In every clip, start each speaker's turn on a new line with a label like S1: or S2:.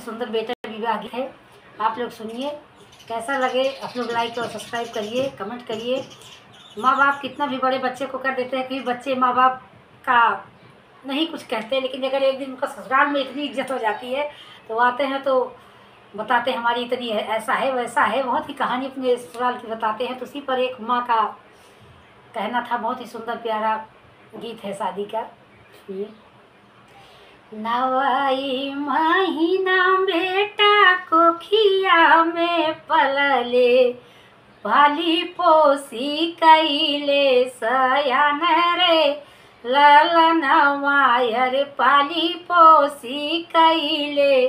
S1: सुंदर बेटा विवाह गीत है, आप लोग सुनिए। कैसा लगे आप लोग लाइक और सब्सक्राइब करिए, कमेंट करिए। माँ बाप कितना भी बड़े बच्चे को कर देते हैं कि बच्चे माँ बाप का नहीं कुछ कहते, लेकिन अगर एक दिन उनका ससुराल में इतनी इज्जत हो जाती है तो आते हैं तो बताते हैं हमारी इतनी है, ऐसा है वैसा है, बहुत ही कहानी अपने ससुराल की बताते हैं। तो उसी पर एक माँ का कहना था, बहुत ही सुंदर प्यारा गीत है शादी का। ये नवाई महीना बेटा को खिया में पलले, पाली पोसी कैले सयान रे ललनवा, रे पाली पोसी कैले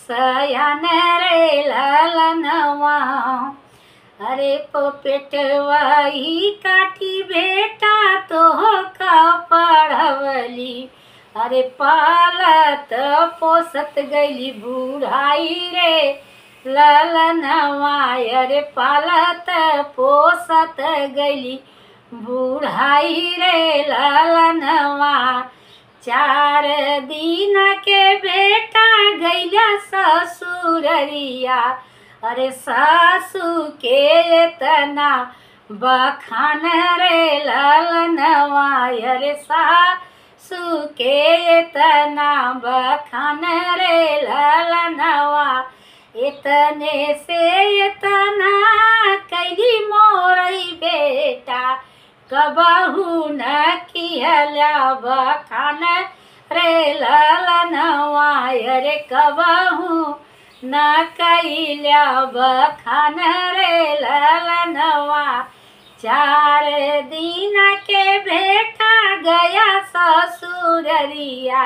S1: सयान रे ललनवा। अरे पेटवाई काटी बेटा तो का पढ़वली, अरे पालत पोसत गईली बूढ़ाई रे ललनवा, अरे पालत पोसत गईली बूढ़ाई रे ललनवा। 4 दिन के बेटा गईला ससुररिया, अरे सासू के तना बखान रे ललनवा, अरे सासू के तना बखान रे ललनवा। इतने से इतना कैली मोरई बेटा, कबहू न किहला बखान रे ललनवा, अरे कबहू न कैला बखान रे ललनवा। 4 दिन के बेटा गया ससुररिया,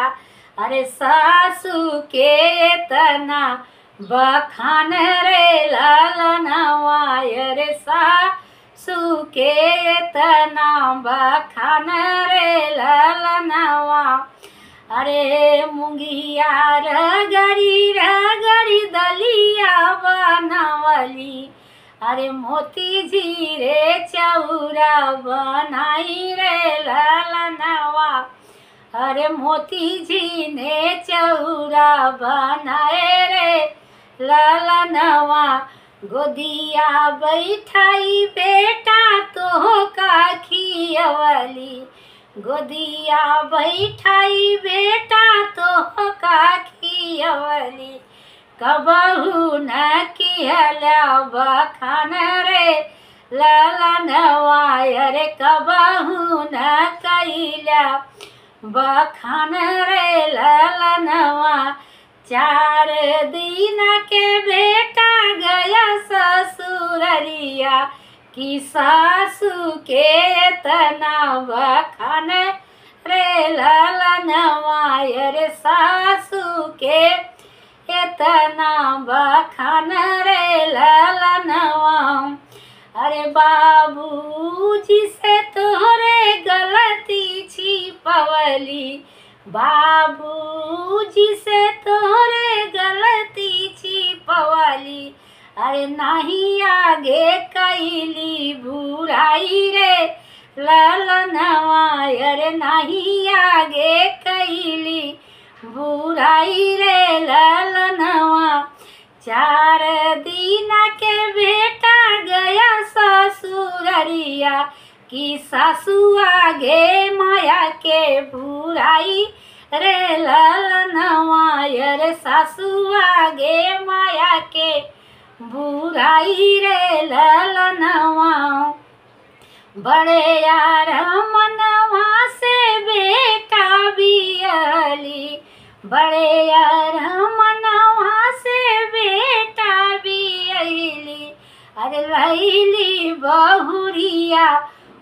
S1: अरे सासू के तना बखान रे ललनवा, अरे सासू के तना बखान रे ललनवा। अरे मुंगिया रगड़ी रगड़ी दलिया बनवली, अरे मोती जीरे चौरा बनाई रे ललनवा, अरे मोती जी ने चौरा बनाए रे ललनवा। गोदिया बैठाई बेटा तो का खियवली, गोदिया बैठाई बेटा तो का खियवली, कबहू न किहला बखान रे ललनवा, अरे कबहू न कैला बखान रे ललनवा। 4 दिन के बेटा गया ससुररिया, कि सासू के तना बखान रे ललनवा, अरे सासू के तना बखान रे ललनवा। अरे बाबूजी से तोहरे गलती छिपवली, बाबूजी से तोहरे गलती छिपवली, अरे नहीं आगे कैली बुराई रे ललनवा, अरे नहीं आगे कैली बुराई रे ललनवा। 4 दिन के बेटा गया ससुररिया, कि सासू आगे माया के बुराई रे ललनवा, अरे सासू आगे माया के बुराई रे ललनवा। बड़े यार मनवा से बेटा बियली, बड़े यार मनवा से बेटा बियली, अरे लैली बहुरिया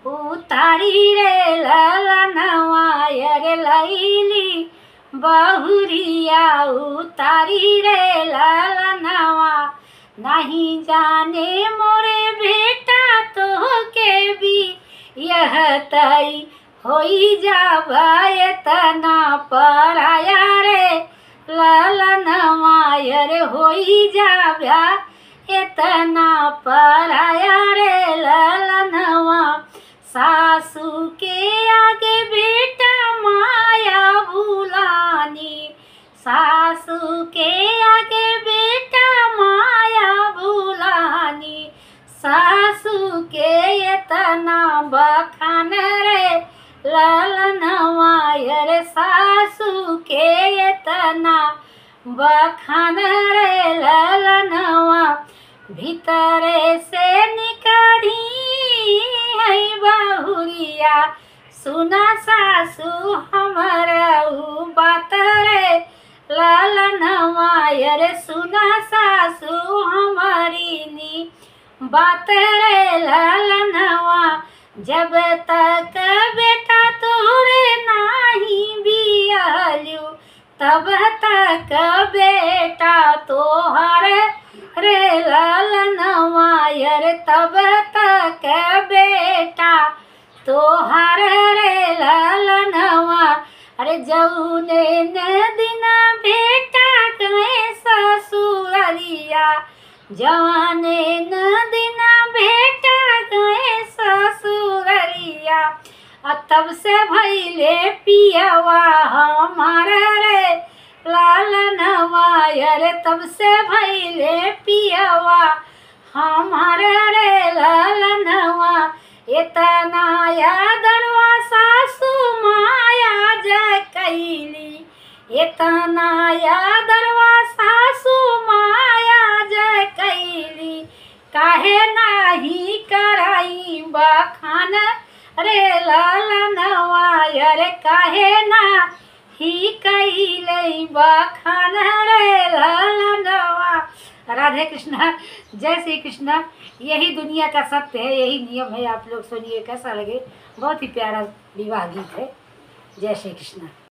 S1: उतारी रे ललनवा, अरे लैली बहुरिया उतारी रे ललनवा। नहीं जाने मोरे बेटा तो के भी यह तई होई जावे तना पराया रे ललनवा, अरे होई जाव्या इतना पराया रे ललनवा। सासू के आगे बेटा माया भूलानी, सासू के आगे तना बखान रे ललनवा रे सासू के तना बखान रे ललनवा भीतरे से निकली है बहुरिया सुना सासू हमारा बात रे ललनवा रे सुना सासू हमारी नी बात रे ललनवा जब तक बेटा तोरे नाही बियालू तब तक बेटा तोहर रे ललनवा रे तब तक बेटा तोहर रे ललनवा अरे जौने न दिन बेटा गए ससुररिया जवाने न दिन बेटा गए ससुररिया तब से भैले पियवा हमारा रे ललनवा रे तब से भैले पियवा हमारा रे ललनवा इतना यादरवा सासू माया जय कैली इतना यादरवा सासू माया जय कैली काहे नाही कराई बखान रे ललनवा रे काहे ना ही कैले बखान रे ललनवा। राधे कृष्णा, जय श्री कृष्णा। यही दुनिया का सत्य है, यही नियम है। आप लोग सुनिए कैसा लगे। बहुत ही प्यारा विवाह गीत है। जय श्री कृष्णा।